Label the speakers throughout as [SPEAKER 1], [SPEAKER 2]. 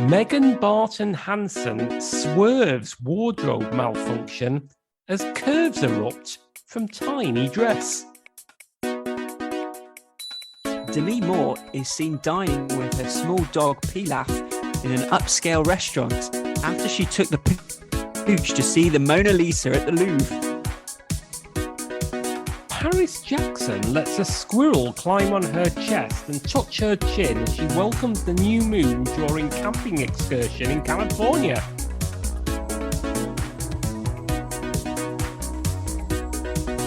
[SPEAKER 1] Megan Barton Hanson swerves wardrobe malfunction as curves erupt from tiny dress.
[SPEAKER 2] Demi Moore is seen dining with her small dog Pilaf in an upscale restaurant after she took the pooch to see the Mona Lisa at the Louvre.
[SPEAKER 1] Paris Jackson lets a squirrel climb on her chest and touch her chin as she welcomes the new moon during camping excursion in California.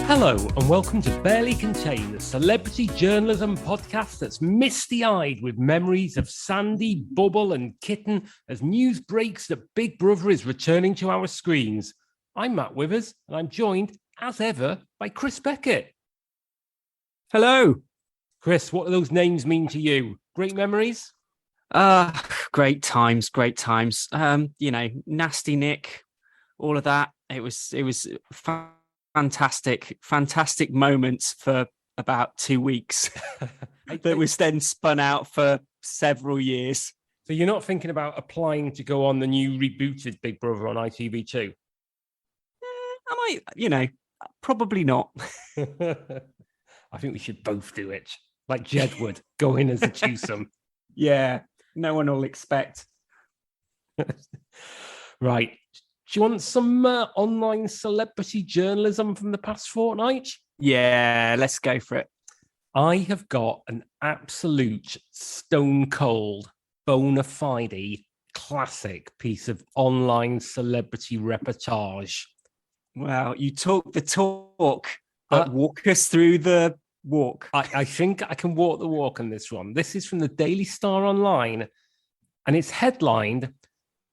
[SPEAKER 1] Hello and welcome to Barely Contained, the celebrity journalism podcast that's misty-eyed with memories of Sandy, Bubble and Kitten as news breaks that Big Brother is returning to our screens. I'm Matt Withers and I'm joined, as ever, by Chris Beckett.
[SPEAKER 2] Hello.
[SPEAKER 1] Chris, what do those names mean to you? Great memories?
[SPEAKER 2] Great times. Nasty Nick, all of that. It was fantastic moments for about 2 weeks that was then spun out for several years.
[SPEAKER 1] So you're not thinking about applying to go on the new rebooted Big Brother on ITV2?
[SPEAKER 2] I might, probably not.
[SPEAKER 1] I think we should both do it. Like Jedward, go in as a twosome.
[SPEAKER 2] Yeah, no one will expect.
[SPEAKER 1] Right. Do you want some online celebrity journalism from the past fortnight?
[SPEAKER 2] Yeah, let's go for it.
[SPEAKER 1] I have got an absolute stone cold, bona fide, classic piece of online celebrity reportage.
[SPEAKER 2] Wow, you talk the talk, but walk us through the walk.
[SPEAKER 1] I think I can walk the walk on this one. This is from the Daily Star Online, and it's headlined,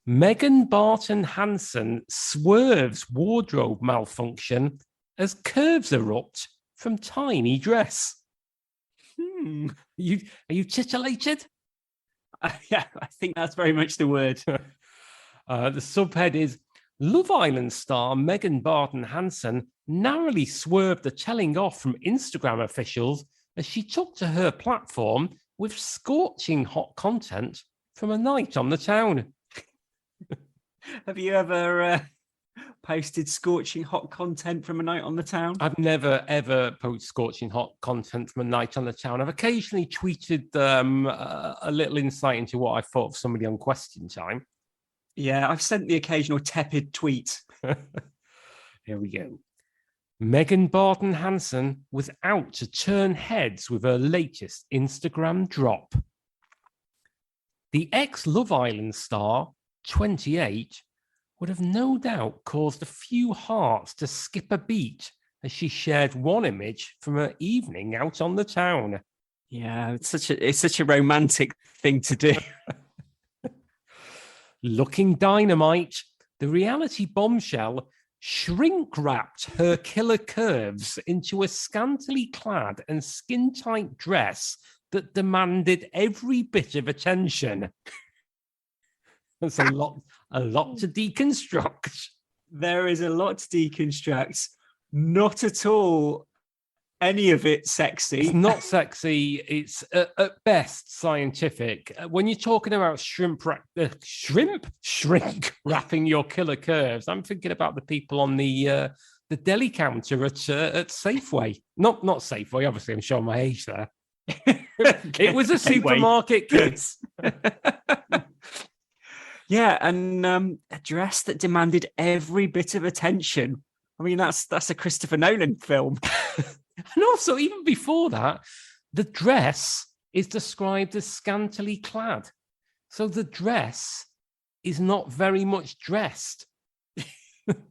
[SPEAKER 1] Megan Barton Hanson swerves wardrobe malfunction as curves erupt from tiny dress. Are you titillated?
[SPEAKER 2] Yeah, I think that's very much the word.
[SPEAKER 1] The subhead is, Love Island star Megan Barton Hanson narrowly swerved the telling off from Instagram officials as she took to her platform with scorching hot content from a night on the town.
[SPEAKER 2] Have you ever posted scorching hot content from a night on the town?
[SPEAKER 1] I've never, ever posted scorching hot content from a night on the town. I've occasionally tweeted a little insight into what I thought of somebody on Question Time.
[SPEAKER 2] Yeah, I've sent the occasional tepid tweet.
[SPEAKER 1] Here we go. Megan Barton Hanson was out to turn heads with her latest Instagram drop. The ex-Love Island star, 28, would have no doubt caused a few hearts to skip a beat as she shared one image from her evening out on the town.
[SPEAKER 2] Yeah, it's such a romantic thing to do.
[SPEAKER 1] Looking dynamite, the reality bombshell shrink-wrapped her killer curves into a scantily clad and skin-tight dress that demanded every bit of attention. That's a lot to deconstruct.
[SPEAKER 2] There is a lot to deconstruct. Not at all any of it sexy.
[SPEAKER 1] It's not sexy. It's at best scientific. When you're talking about shrink wrapping your killer curves, I'm thinking about the people on the deli counter at Safeway. Not Safeway. Obviously, I'm showing my age there. It was a supermarket, kids.
[SPEAKER 2] Yeah, and a dress that demanded every bit of attention. I mean, that's a Christopher Nolan film.
[SPEAKER 1] And also, even before that, the dress is described as scantily clad. So the dress is not very much dressed.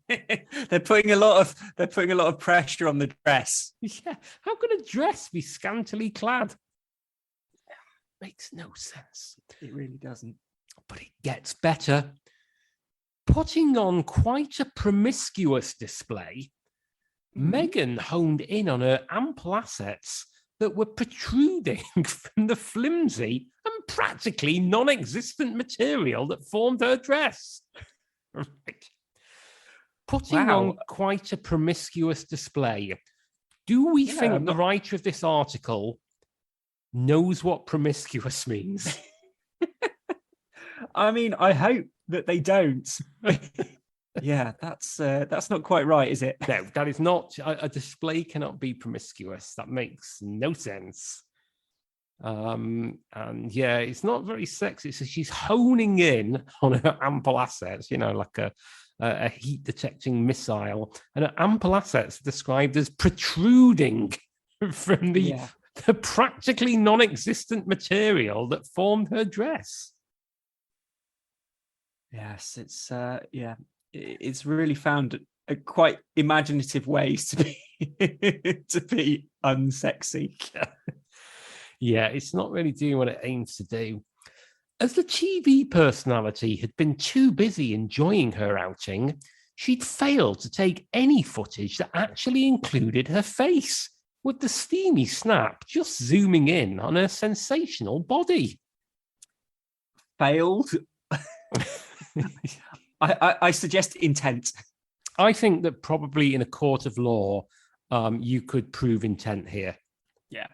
[SPEAKER 2] They're putting a lot of pressure on the dress.
[SPEAKER 1] Yeah, how can a dress be scantily clad? Makes no sense.
[SPEAKER 2] It really doesn't.
[SPEAKER 1] But it gets better. Putting on quite a promiscuous display, Megan honed in on her ample assets that were protruding from the flimsy and practically non-existent material that formed her dress. Right. Putting on quite a promiscuous display. Do we think the writer of this article knows what promiscuous means?
[SPEAKER 2] I mean, I hope that they don't. Yeah, that's not quite right, is it?
[SPEAKER 1] No, that is not. A display cannot be promiscuous. That makes no sense. And yeah, it's not very sexy. So she's honing in on her ample assets, like a heat detecting missile, and her ample assets described as protruding from the practically non-existent material that formed her dress.
[SPEAKER 2] Yes, it's really found a quite imaginative ways to be to be unsexy.
[SPEAKER 1] Yeah, it's not really doing what it aims to do. As the TV personality had been too busy enjoying her outing, she'd failed to take any footage that actually included her face, with the steamy snap just zooming in on her sensational body.
[SPEAKER 2] Failed? I suggest intent.
[SPEAKER 1] I think that probably in a court of law, you could prove intent here.
[SPEAKER 2] Yeah.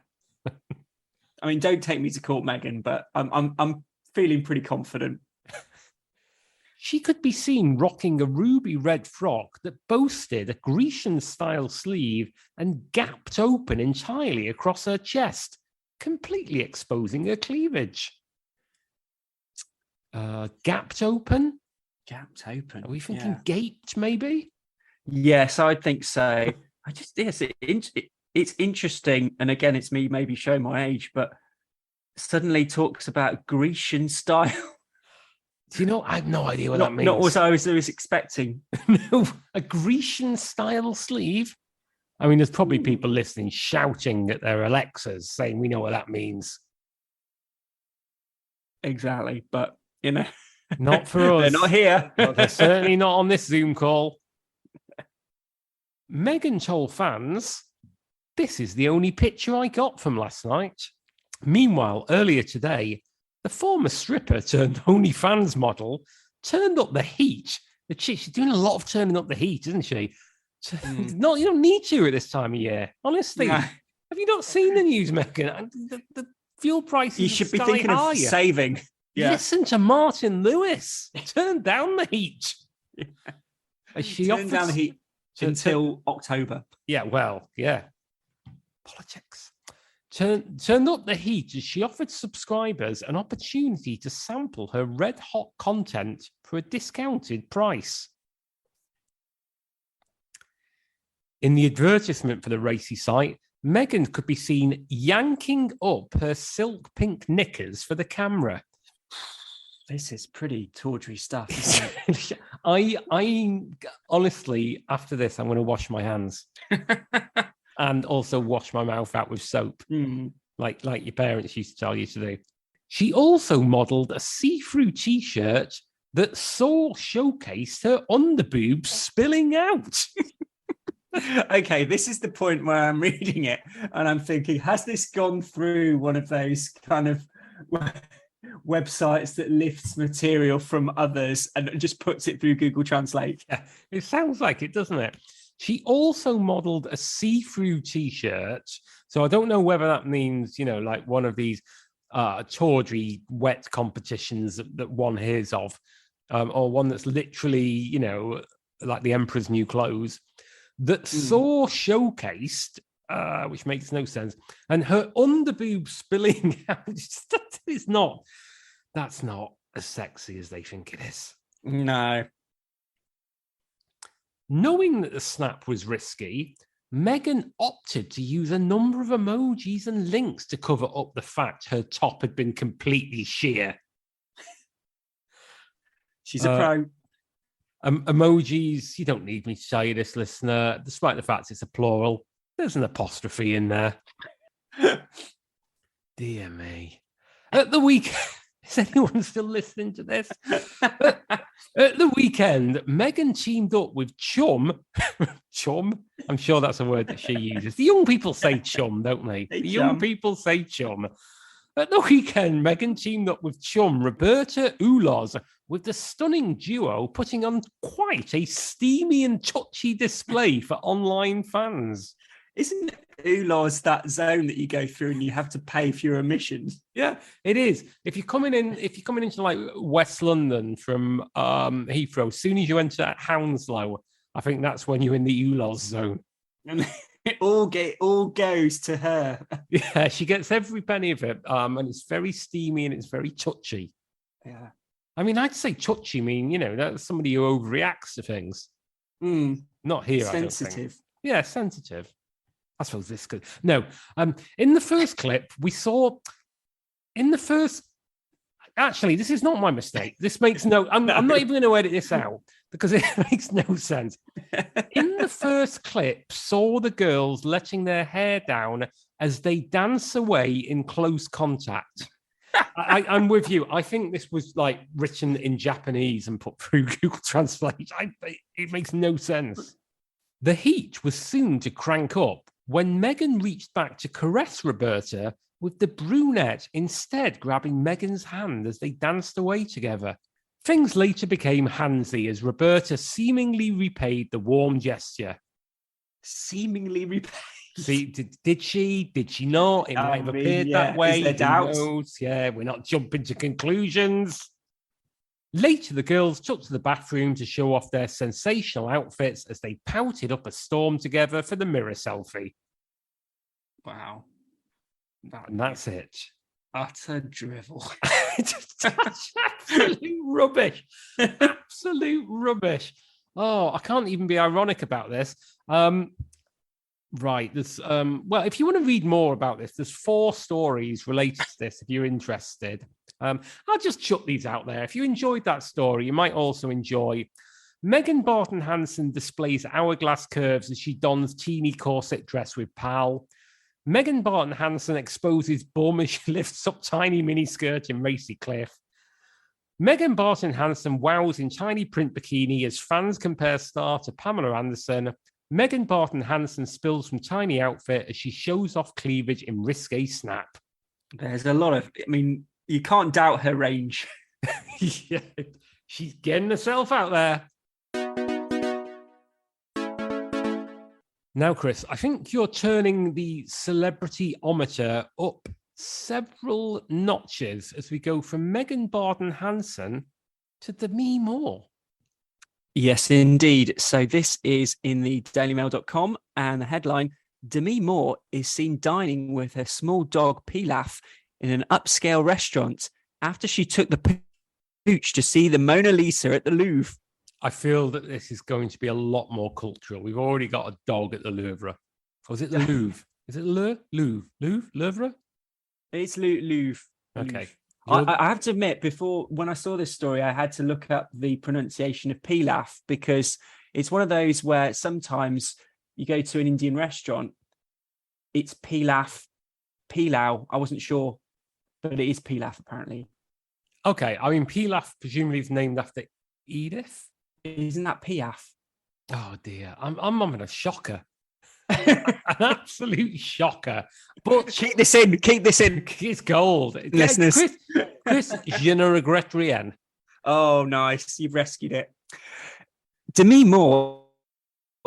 [SPEAKER 2] I mean, don't take me to court, Megan, but I'm feeling pretty confident.
[SPEAKER 1] She could be seen rocking a ruby red frock that boasted a Grecian-style sleeve and gapped open entirely across her chest, completely exposing her cleavage. Gapped open?
[SPEAKER 2] Gapped open.
[SPEAKER 1] Are we thinking gaped, maybe?
[SPEAKER 2] Yes, I think so. It's interesting. And again, it's me maybe showing my age, but suddenly talks about Grecian style.
[SPEAKER 1] Do you know? I have no idea what that means.
[SPEAKER 2] Not what I was expecting.
[SPEAKER 1] No, a Grecian style sleeve. I mean, there's probably people listening shouting at their Alexas saying, we know what that means.
[SPEAKER 2] Exactly. But,
[SPEAKER 1] not for us.
[SPEAKER 2] They're not here.
[SPEAKER 1] Well, they're certainly not on this Zoom call. Megan told fans, "This is the only picture I got from last night." Meanwhile, earlier today, the former stripper turned OnlyFans model turned up the heat. She's doing a lot of turning up the heat, isn't she? No, you don't need to at this time of year. Honestly, have you not seen the news, Megan? The fuel prices.
[SPEAKER 2] You should be thinking of saving. Yeah.
[SPEAKER 1] Listen to Martin Lewis. Turn down the heat.
[SPEAKER 2] Turn down the heat until October.
[SPEAKER 1] Yeah, well, yeah. Politics. Turned up the heat as she offered subscribers an opportunity to sample her red-hot content for a discounted price. In the advertisement for the racy site, Megan could be seen yanking up her silk pink knickers for the camera.
[SPEAKER 2] This is pretty tawdry stuff.
[SPEAKER 1] I honestly, after this, I'm going to wash my hands. And also wash my mouth out with soap, like your parents used to tell you to do. She also modelled a see-through T-shirt that showcased her underboobs spilling out.
[SPEAKER 2] Okay, this is the point where I'm reading it and I'm thinking, has this gone through one of those kind of websites that lifts material from others and just puts it through Google Translate?
[SPEAKER 1] Yeah, it sounds like it, doesn't it? She also modelled a see-through T-shirt. So I don't know whether that means, like one of these tawdry wet competitions that one hears of, or one that's literally, like the Emperor's New Clothes, that saw showcased, which makes no sense, and her underboob spilling out. That's not as sexy as they think it is.
[SPEAKER 2] No.
[SPEAKER 1] Knowing that the snap was risky, Megan opted to use a number of emojis and links to cover up the fact her top had been completely sheer.
[SPEAKER 2] She's a pro.
[SPEAKER 1] Emojis, you don't need me to tell you this, listener, despite the fact it's a plural, there's an apostrophe in there. Dear me. At the weekend, is anyone still listening to this? At the weekend, Megan teamed up with Chum. Chum? I'm sure that's a word that she uses. The young people say chum, don't they? The young people say chum. At the weekend, Megan teamed up with chum Roberta Ulos, with the stunning duo putting on quite a steamy and touchy display for online fans.
[SPEAKER 2] Isn't Oolaw's that zone that you go through and you have to pay for your emissions?
[SPEAKER 1] Yeah, it is. If you're coming into like West London from Heathrow, as soon as you enter Hounslow, I think that's when you're in the Ulos zone.
[SPEAKER 2] And it all goes to her.
[SPEAKER 1] Yeah, she gets every penny of it. And it's very steamy and it's very touchy.
[SPEAKER 2] Yeah.
[SPEAKER 1] I mean, I'd say touchy mean, that's somebody who overreacts to things. Not here,
[SPEAKER 2] sensitive.
[SPEAKER 1] I don't think. Yeah, sensitive. I suppose this could. No, in the first clip, we saw actually, this is not my mistake. This makes no, I'm not even going to edit this out because it makes no sense. In the first clip, saw the girls letting their hair down as they dance away in close contact. I'm with you. I think this was like written in Japanese and put through Google Translate. It makes no sense. The heat was soon to crank up when Megan reached back to caress Roberta, with the brunette instead grabbing Megan's hand as they danced away together. Things later became handsy as Roberta seemingly repaid the warm gesture.
[SPEAKER 2] Seemingly repaid?
[SPEAKER 1] See, did she? Did she not? It might have appeared that way.
[SPEAKER 2] Is there doubt?
[SPEAKER 1] Yeah, we're not jumping to conclusions. Later, the girls took to the bathroom to show off their sensational outfits as they pouted up a storm together for the mirror selfie.
[SPEAKER 2] Wow.
[SPEAKER 1] And that's it.
[SPEAKER 2] Utter drivel.
[SPEAKER 1] Absolute rubbish. Absolute rubbish. Oh, I can't even be ironic about this. Right. There's well, if you want to read more about this, there's 4 stories related to this if you're interested. I'll just chuck these out there. If you enjoyed that story, you might also enjoy Megan Barton Hanson displays hourglass curves as she dons teeny corset dress with pal. Megan Barton Hanson exposes bum as she lifts up tiny miniskirt in racy cliff. Megan Barton Hanson wows in tiny print bikini as fans compare star to Pamela Anderson. Megan Barton Hanson spills from tiny outfit as she shows off cleavage in risque snap.
[SPEAKER 2] There's a lot of, you can't doubt her range.
[SPEAKER 1] Yeah, she's getting herself out there. Now, Chris, I think you're turning the celebrity-ometer up several notches as we go from Megan Barton Hanson to Demi Moore.
[SPEAKER 2] Yes, indeed. So this is in the dailymail.com, and the headline, Demi Moore is seen dining with her small dog Pilaf in an upscale restaurant after she took the pooch to see the Mona Lisa at the Louvre.
[SPEAKER 1] I feel that this is going to be a lot more cultural. We've already got a dog at the Louvre. Or is it the Louvre? Is it Louvre?
[SPEAKER 2] It's Louvre.
[SPEAKER 1] Okay.
[SPEAKER 2] I have to admit, when I saw this story, I had to look up the pronunciation of Pilaf because it's one of those where sometimes you go to an Indian restaurant, it's Pilaf, Pilau. I wasn't sure, but it is Pilaf apparently.
[SPEAKER 1] Okay. I mean, Pilaf presumably is named after Edith.
[SPEAKER 2] Isn't that Piaf?
[SPEAKER 1] Oh dear, I'm having a shocker. An absolute shocker. But
[SPEAKER 2] keep this in.
[SPEAKER 1] It's gold.
[SPEAKER 2] Listeners.
[SPEAKER 1] Chris, je ne regrette rien.
[SPEAKER 2] Oh, nice. You've rescued it. Demi Moore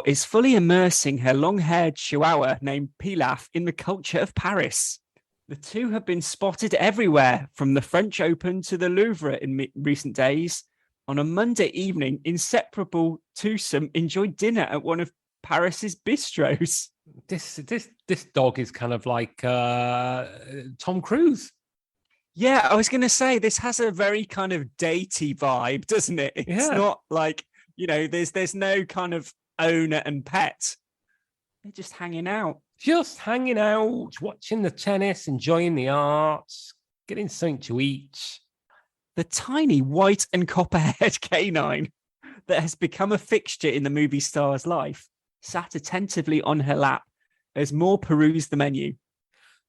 [SPEAKER 2] is fully immersing her long-haired chihuahua named Pilaf in the culture of Paris. The two have been spotted everywhere, from the French Open to the Louvre in recent days. On a Monday evening, inseparable twosome enjoyed dinner at one of Paris's bistros.
[SPEAKER 1] This dog is kind of like Tom Cruise.
[SPEAKER 2] Yeah, I was going to say this has a very kind of datey vibe, doesn't it? It's not like, there's no kind of owner and pet. They're just hanging out. Watching the tennis, enjoying the arts, getting something to eat. The tiny white and copper-haired canine that has become a fixture in the movie star's life sat attentively on her lap as Moore perused the menu.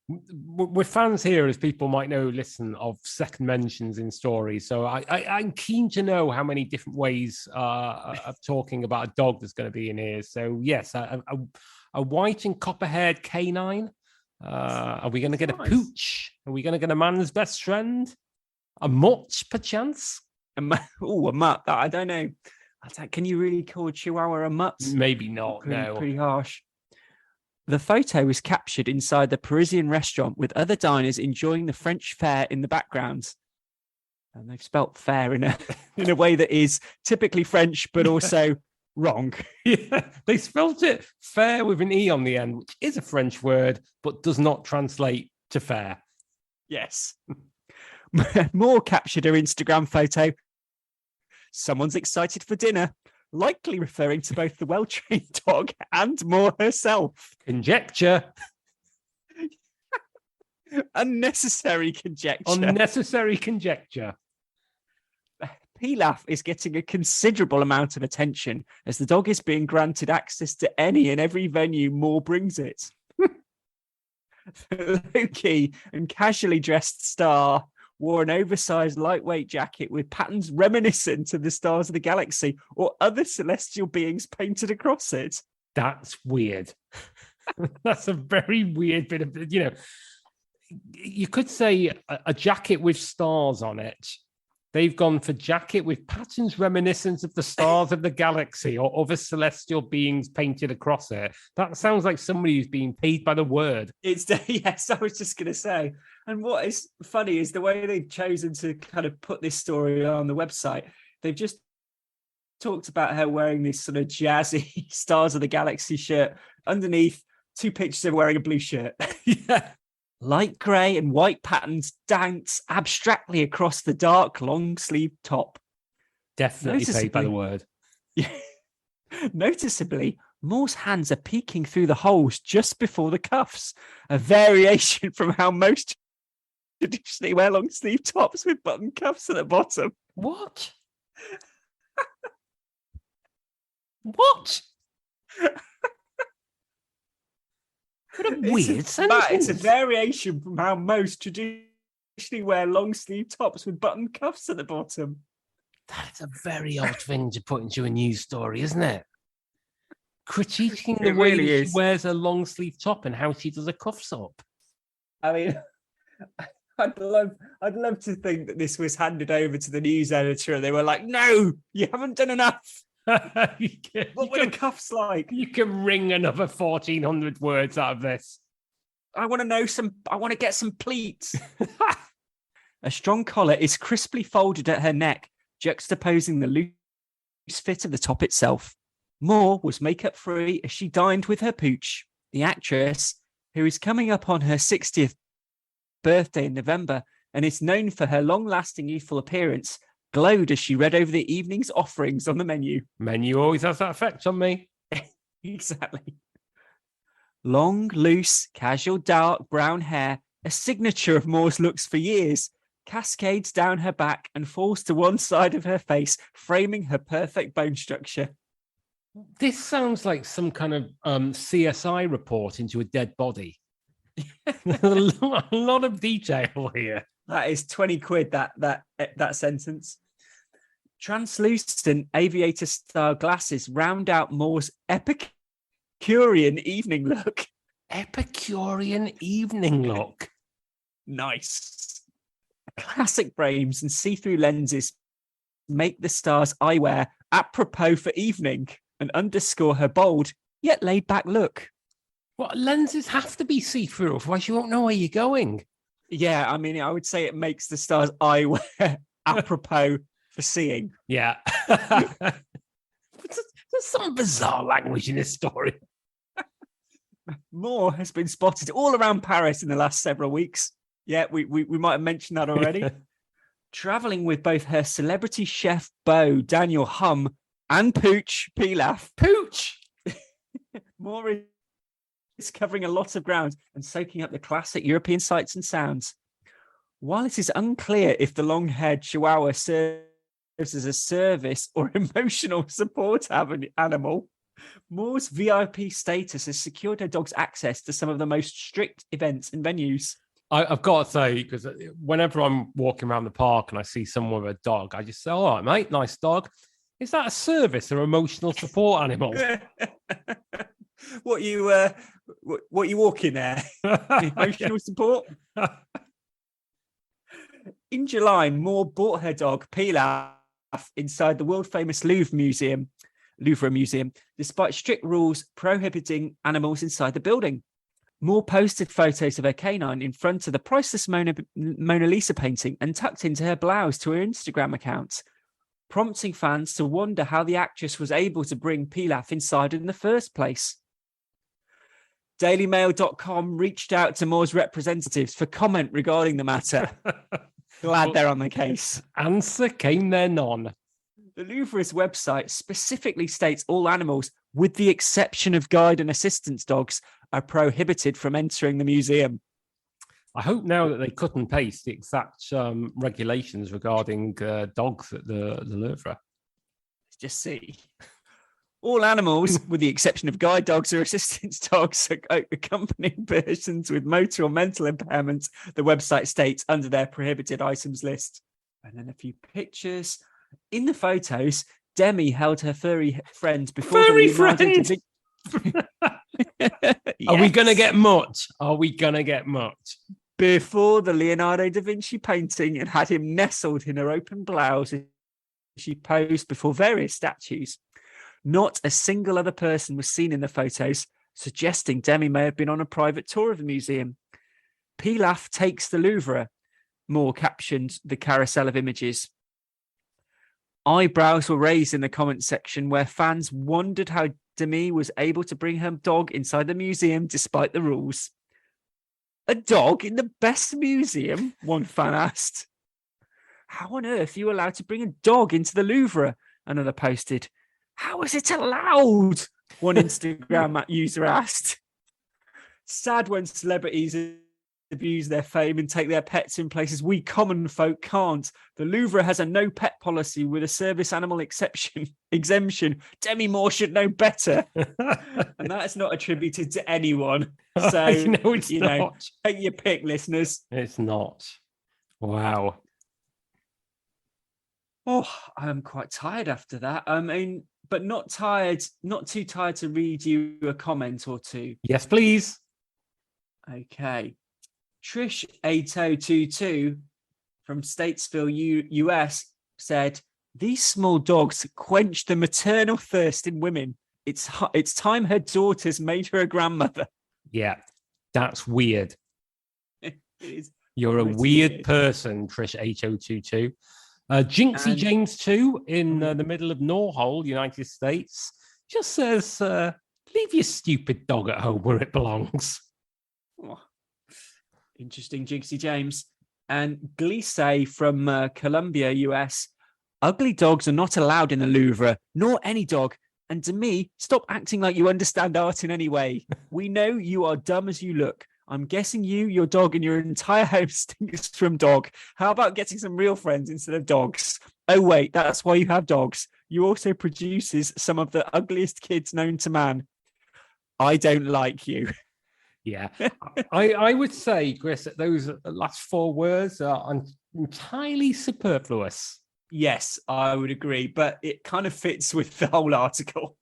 [SPEAKER 2] We're fans here, as people might know, listen, of second mentions in stories. So I'm keen to know how many different ways of talking about a dog there's going to be in here. So yes, a white and copper-haired canine. Are we going to get a pooch? Are we going to get a man's best friend? A mutt, perchance? A mutt. I don't know. Can you really call a chihuahua a mutt? Maybe not. Pretty harsh. The photo was captured inside the Parisian restaurant with other diners enjoying the French fare in the background. And they've spelt fare in a way that is typically French, but also wrong.
[SPEAKER 1] Yeah, they spelt it fair with an E on the end, which is a French word, but does not translate to fair.
[SPEAKER 2] Yes. Moore captured her Instagram photo. Someone's excited for dinner, likely referring to both the well-trained dog and Moore herself.
[SPEAKER 1] Conjecture.
[SPEAKER 2] Unnecessary conjecture.
[SPEAKER 1] Unnecessary conjecture.
[SPEAKER 2] Pilaf is getting a considerable amount of attention as the dog is being granted access to any and every venue Moore brings it. The low-key and casually dressed star wore an oversized lightweight jacket with patterns reminiscent of the stars of the galaxy or other celestial beings painted across it.
[SPEAKER 1] That's weird. That's a very weird bit of, you could say a jacket with stars on it. They've gone for jacket with patterns reminiscent of the stars of the galaxy or other celestial beings painted across it. That sounds like somebody who's being paid by the word.
[SPEAKER 2] Yes, I was just going to say. And what is funny is the way they've chosen to kind of put this story on the website. They've just talked about her wearing this sort of jazzy Stars of the Galaxy shirt. Underneath, 2 pictures of her wearing a blue shirt.
[SPEAKER 1] Yeah.
[SPEAKER 2] Light grey and white patterns dance abstractly across the dark long-sleeve top.
[SPEAKER 1] Definitely paid by the word.
[SPEAKER 2] Noticeably, Moore's hands are peeking through the holes just before the cuffs, a variation from how most traditionally wear long-sleeve tops with button cuffs at the bottom.
[SPEAKER 1] What? What? What a weird sentence.
[SPEAKER 2] It's a variation from how most traditionally wear long-sleeve tops with button cuffs at the bottom.
[SPEAKER 1] That's a very odd thing to put into a news story, isn't it? Critiquing the way
[SPEAKER 2] really
[SPEAKER 1] that she wears a long-sleeve top and how she does her cuffs up.
[SPEAKER 2] I mean, I'd love to think that this was handed over to the news editor and they were like, no, you haven't done enough. What were the cuffs like?
[SPEAKER 1] You can wring another 1,400 words out of this.
[SPEAKER 2] I want to get some pleats. A strong collar is crisply folded at her neck, juxtaposing the loose fit of the top itself. Moore was makeup free as she dined with her pooch, the actress, who is coming up on her 60th birthday in November and is known for her long-lasting youthful appearance, glowed as she read over the evening's offerings on the menu.
[SPEAKER 1] Menu always has that effect on me.
[SPEAKER 2] Exactly. Long, loose, casual dark brown hair, a signature of Moore's looks for years, cascades down her back and falls to one side of her face, framing her perfect bone structure.
[SPEAKER 1] This sounds like some kind of CSI report into a dead body. a lot of detail here.
[SPEAKER 2] That is 20 quid, that sentence. Translucent aviator-style glasses round out Moore's Epicurean evening look.
[SPEAKER 1] Epicurean evening look.
[SPEAKER 2] Nice. Classic frames and see-through lenses make the star's eyewear apropos for evening and underscore her bold yet laid-back look.
[SPEAKER 1] What, lenses have to be see-through, otherwise you won't know where you're going.
[SPEAKER 2] Yeah, I mean, I would say it makes the star's eyewear apropos for seeing.
[SPEAKER 1] Yeah. There's some bizarre language in this story.
[SPEAKER 2] Moore has been spotted all around Paris in the last several weeks. Yeah, we might have mentioned that already. Traveling with both her celebrity chef beau, Daniel Hum, and Pooch, Pilaf.
[SPEAKER 1] Pooch!
[SPEAKER 2] Moore is covering a lot of ground and soaking up the classic European sights and sounds. While it is unclear if the long-haired Chihuahua serves as a service or emotional support animal, Moore's VIP status has secured her dog's access to some of the most strict events and venues.
[SPEAKER 1] I've got to say, because whenever I'm walking around the park and I see someone with a dog, I just say, all right, mate, nice dog. Is that a service or emotional support animal?
[SPEAKER 2] What you walking there? Emotional support? In July, Moore bought her dog, Pilaf, inside the world-famous Louvre Museum. Louvre Museum, despite strict rules prohibiting animals inside the building. Moore posted photos of her canine in front of the priceless Mona Lisa painting and tucked into her blouse to her Instagram account, prompting fans to wonder how the actress was able to bring Pilaf inside in the first place. DailyMail.com reached out to Moore's representatives for comment regarding the matter. Glad they're on the case.
[SPEAKER 1] Answer came there none.
[SPEAKER 2] The Louvre's website specifically states all animals, with the exception of guide and assistance dogs, are prohibited from entering the museum.
[SPEAKER 1] I hope now that they cut and paste the exact regulations regarding dogs at the Louvre.
[SPEAKER 2] Let's just see. All animals, with the exception of guide dogs or assistance dogs, accompanying persons with motor or mental impairments, the website states under their prohibited items list. And then a few pictures. In the photos, Demi held her furry friend before
[SPEAKER 1] furry
[SPEAKER 2] the Leonardo
[SPEAKER 1] friend.
[SPEAKER 2] Yes.
[SPEAKER 1] Are we going to get much? Are we going to get much?
[SPEAKER 2] Before the Leonardo da Vinci painting, and had him nestled in her open blouse as she posed before various statues. Not a single other person was seen in the photos, suggesting Demi may have been on a private tour of the museum. Pilaf takes the Louvre, Moore captioned the carousel of images. Eyebrows were raised in the comments section where fans wondered how Demi was able to bring her dog inside the museum despite the rules. A dog in the best museum? One fan asked. How on earth are you allowed to bring a dog into the Louvre? Another posted. How is it allowed? One Instagram user asked. Sad when celebrities abuse their fame and take their pets in places we common folk can't. The Louvre has a no pet policy with a service animal exemption. Demi Moore should know better. And that's not attributed to anyone. So,
[SPEAKER 1] it's not.
[SPEAKER 2] Take your pick, listeners.
[SPEAKER 1] It's not. Wow.
[SPEAKER 2] Oh, I'm quite tired after that. I mean, but not too tired to read you a comment or two.
[SPEAKER 1] Yes, please.
[SPEAKER 2] Okay. Trish 8022 from Statesville, US said, these small dogs quench the maternal thirst in women. It's time her daughters made her a grandmother.
[SPEAKER 1] Yeah, that's weird.
[SPEAKER 2] It is.
[SPEAKER 1] You're a weird person, Trish 8022. Jinxie James 2 in the middle of Norhole, United States, just says, leave your stupid dog at home where it belongs.
[SPEAKER 2] Oh, interesting, Jinxie James. And Glisse from Columbia, US, ugly dogs are not allowed in the Louvre, nor any dog. And to me, stop acting like you understand art in any way. We know you are dumb as you look. I'm guessing you, your dog, and your entire home stinks from dog. How about getting some real friends instead of dogs? Oh, wait, that's why you have dogs. You also produces some of the ugliest kids known to man. I don't like you.
[SPEAKER 1] Yeah, I would say, Chris, that those last four words are entirely superfluous.
[SPEAKER 2] Yes, I would agree, but it kind of fits with the whole article.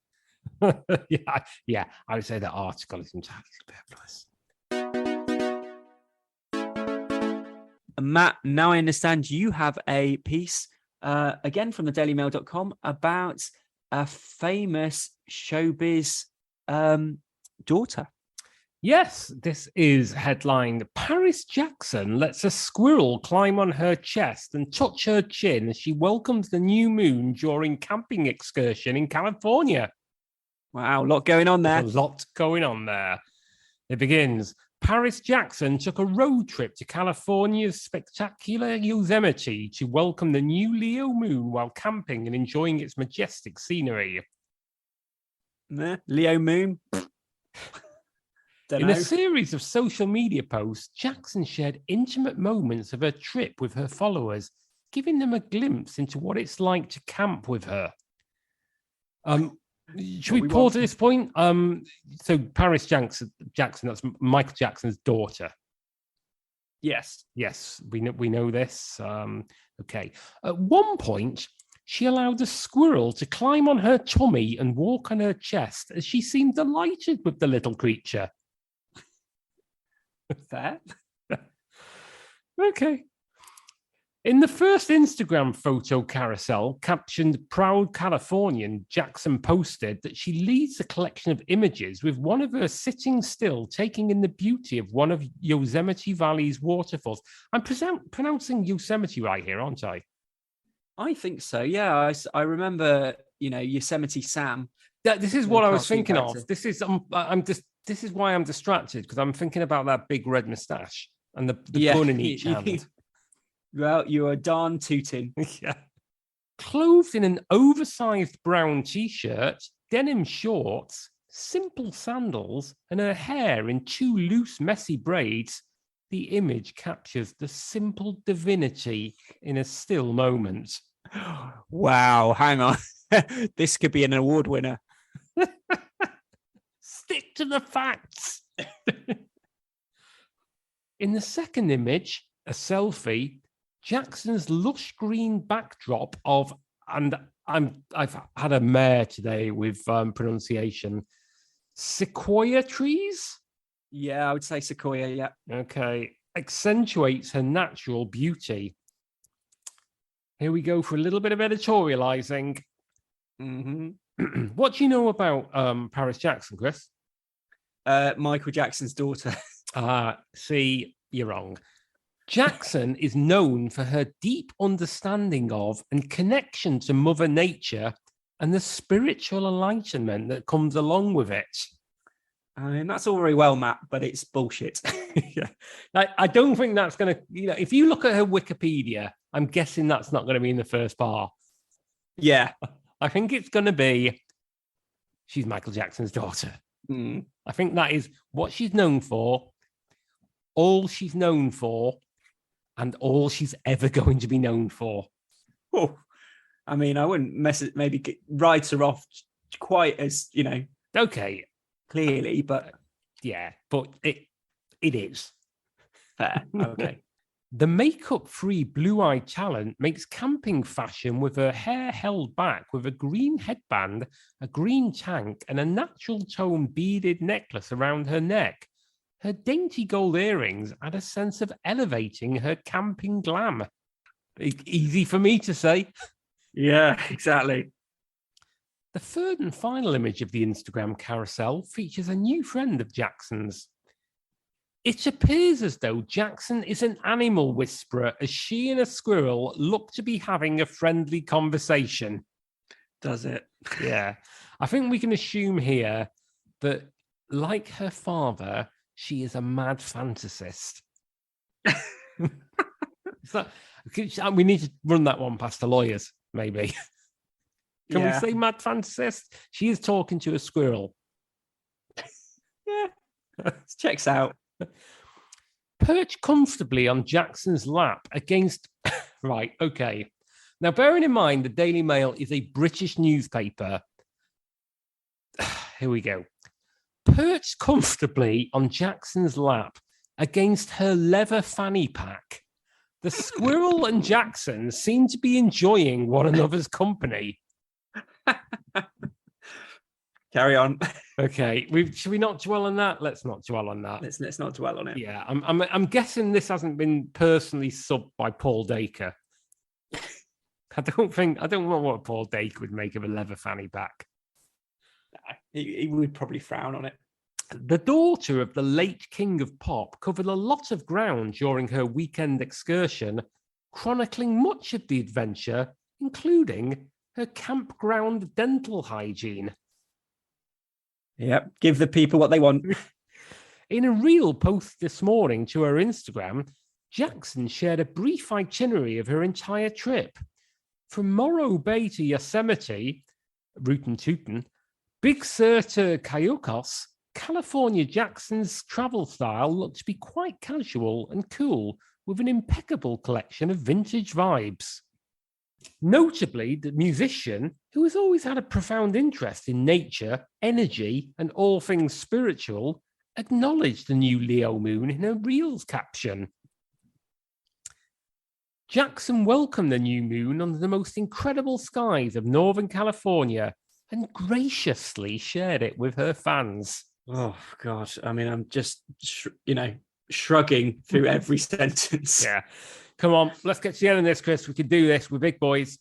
[SPEAKER 1] Yeah, I would say the article is entirely superfluous.
[SPEAKER 2] Matt, now I understand you have a piece, again from the dailymail.com, about a famous showbiz daughter.
[SPEAKER 1] Yes, this is headlined, Paris Jackson lets a squirrel climb on her chest and touch her chin as she welcomes the new moon during camping excursion in California.
[SPEAKER 2] Wow, a lot going on there.
[SPEAKER 1] There's a lot going on there. It begins, Paris Jackson took a road trip to California's spectacular Yosemite to welcome the new Leo moon while camping and enjoying its majestic scenery.
[SPEAKER 2] Leo moon?
[SPEAKER 1] In a series of social media posts, Jackson shared intimate moments of her trip with her followers, giving them a glimpse into what it's like to camp with her. Should we pause at this point? So Paris Jackson, that's Michael Jackson's daughter.
[SPEAKER 2] Yes,
[SPEAKER 1] we know this. Okay. At one point, she allowed a squirrel to climb on her tummy and walk on her chest as she seemed delighted with the little creature.
[SPEAKER 2] Fair.
[SPEAKER 1] Okay. In the first Instagram photo carousel, captioned Proud Californian, Jackson posted that she leads a collection of images with one of her sitting still, taking in the beauty of one of Yosemite Valley's waterfalls. I'm pronouncing Yosemite right here, aren't I?
[SPEAKER 2] I think so. Yeah, I remember, Yosemite Sam.
[SPEAKER 1] This is what I was thinking of. This is This is why I'm distracted, because I'm thinking about that big red moustache and the gun in each hand.
[SPEAKER 2] Well, you are darn tooting.
[SPEAKER 1] Yeah. Clothed in an oversized brown t-shirt, denim shorts, simple sandals, and her hair in two loose, messy braids, the image captures the simple divinity in a still moment.
[SPEAKER 2] Wow, hang on. This could be an award winner.
[SPEAKER 1] Stick to the facts. In the second image, a selfie, Jackson's lush green backdrop of, and I've had a mare today with pronunciation, sequoia trees?
[SPEAKER 2] Yeah, I would say sequoia, yeah.
[SPEAKER 1] Okay. Accentuates her natural beauty. Here we go for a little bit of editorializing.
[SPEAKER 2] Mm-hmm.
[SPEAKER 1] What do you know about Paris Jackson, Chris?
[SPEAKER 2] Michael Jackson's daughter.
[SPEAKER 1] See, you're wrong. Jackson is known for her deep understanding of and connection to Mother Nature and the spiritual enlightenment that comes along with it.
[SPEAKER 2] I mean, that's all very well, Matt, but it's bullshit.
[SPEAKER 1] Yeah, I don't think that's going to, if you look at her Wikipedia, I'm guessing that's not going to be in the first bar.
[SPEAKER 2] Yeah.
[SPEAKER 1] I think it's going to be, she's Michael Jackson's daughter.
[SPEAKER 2] Mm.
[SPEAKER 1] I think that is what she's known for, all she's known for, and all she's ever going to be known for.
[SPEAKER 2] Oh, I mean, I wouldn't maybe write her off quite as,
[SPEAKER 1] Okay.
[SPEAKER 2] Clearly, but
[SPEAKER 1] yeah, but it is.
[SPEAKER 2] Fair. Okay.
[SPEAKER 1] The makeup-free blue-eyed talent makes camping fashion with her hair held back with a green headband, a green tank, and a natural tone beaded necklace around her neck. Her dainty gold earrings add a sense of elevating her camping glam. Easy for me to say.
[SPEAKER 2] Yeah, exactly.
[SPEAKER 1] The third and final image of the Instagram carousel features a new friend of Jackson's. It appears as though Jackson is an animal whisperer as she and a squirrel look to be having a friendly conversation.
[SPEAKER 2] Does it?
[SPEAKER 1] Yeah. I think we can assume here that, like her father, she is a mad fantasist. So, we need to run that one past the lawyers, maybe. Can we say mad fantasist? She is talking to a squirrel.
[SPEAKER 2] Yeah. Checks out.
[SPEAKER 1] Perch comfortably on Jackson's lap against... Right, okay. Now, bearing in mind, the Daily Mail is a British newspaper. Here we go. Perched comfortably on Jackson's lap against her leather fanny pack, the squirrel and Jackson seem to be enjoying one another's company.
[SPEAKER 2] Carry on.
[SPEAKER 1] Okay, should we not dwell on that? Let's not dwell on that.
[SPEAKER 2] Let's not dwell on it.
[SPEAKER 1] Yeah, I'm guessing this hasn't been personally subbed by Paul Dacre. I don't know what Paul Dacre would make of a leather fanny pack.
[SPEAKER 2] He would probably frown on it.
[SPEAKER 1] The daughter of the late king of pop covered a lot of ground during her weekend excursion, chronicling much of the adventure, including her campground dental hygiene.
[SPEAKER 2] Yep, give the people what they want.
[SPEAKER 1] In a reel post this morning to her Instagram, Jackson shared a brief itinerary of her entire trip. From Morro Bay to Yosemite, Rootin' Tootin', Big Sur to Cayucos, California Jackson's travel style looked to be quite casual and cool, with an impeccable collection of vintage vibes. Notably, the musician, who has always had a profound interest in nature, energy, and all things spiritual, acknowledged the new Leo moon in her reels caption. Jackson welcomed the new moon under the most incredible skies of Northern California and graciously shared it with her fans.
[SPEAKER 2] Oh, God. I mean, I'm just, shrugging through every sentence.
[SPEAKER 1] Yeah. Come on, let's get to the end of this, Chris. We can do this. We're big boys.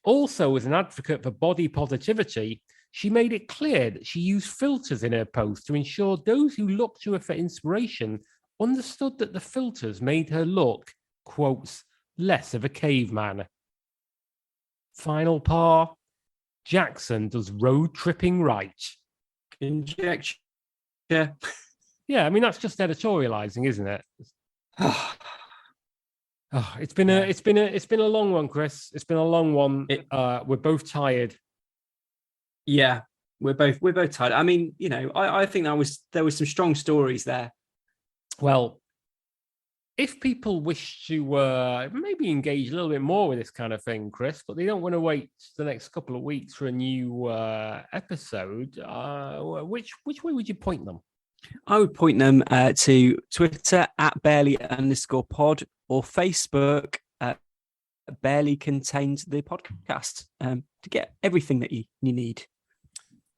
[SPEAKER 1] Also, as an advocate for body positivity, she made it clear that she used filters in her post to ensure those who looked to her for inspiration understood that the filters made her look, quotes, less of a caveman. Final par, Jackson does road tripping right.
[SPEAKER 2] Injection. Yeah.
[SPEAKER 1] Yeah, I mean, that's just editorializing, isn't it? It's been a long one, Chris. It's been a long one. We're both tired.
[SPEAKER 2] Yeah, we're both tired. I mean, I think there was some strong stories there.
[SPEAKER 1] Well, if people wish to maybe engage a little bit more with this kind of thing, Chris, but they don't want to wait the next couple of weeks for a new episode, which way would you point them?
[SPEAKER 2] I would point them to Twitter at barely_pod or Facebook at barely contains the podcast to get everything that you need.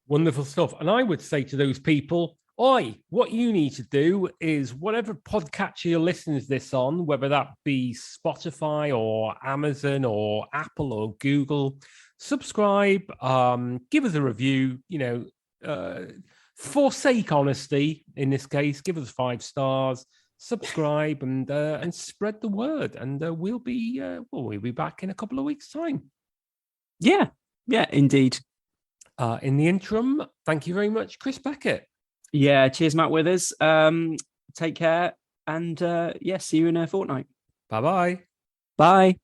[SPEAKER 1] Wonderful stuff. And I would say to those people, what you need to do is whatever podcatcher you're listening to this on, whether that be Spotify or Amazon or Apple or Google, subscribe, give us a review, forsake honesty in this case, give us 5 stars, subscribe and spread the word. And we'll be back in a couple of weeks' time.
[SPEAKER 2] Yeah, indeed.
[SPEAKER 1] In the interim, thank you very much, Chris Beckett.
[SPEAKER 2] Yeah, cheers, Matt Withers. Take care, and see you in a fortnight.
[SPEAKER 1] Bye-bye.
[SPEAKER 2] Bye.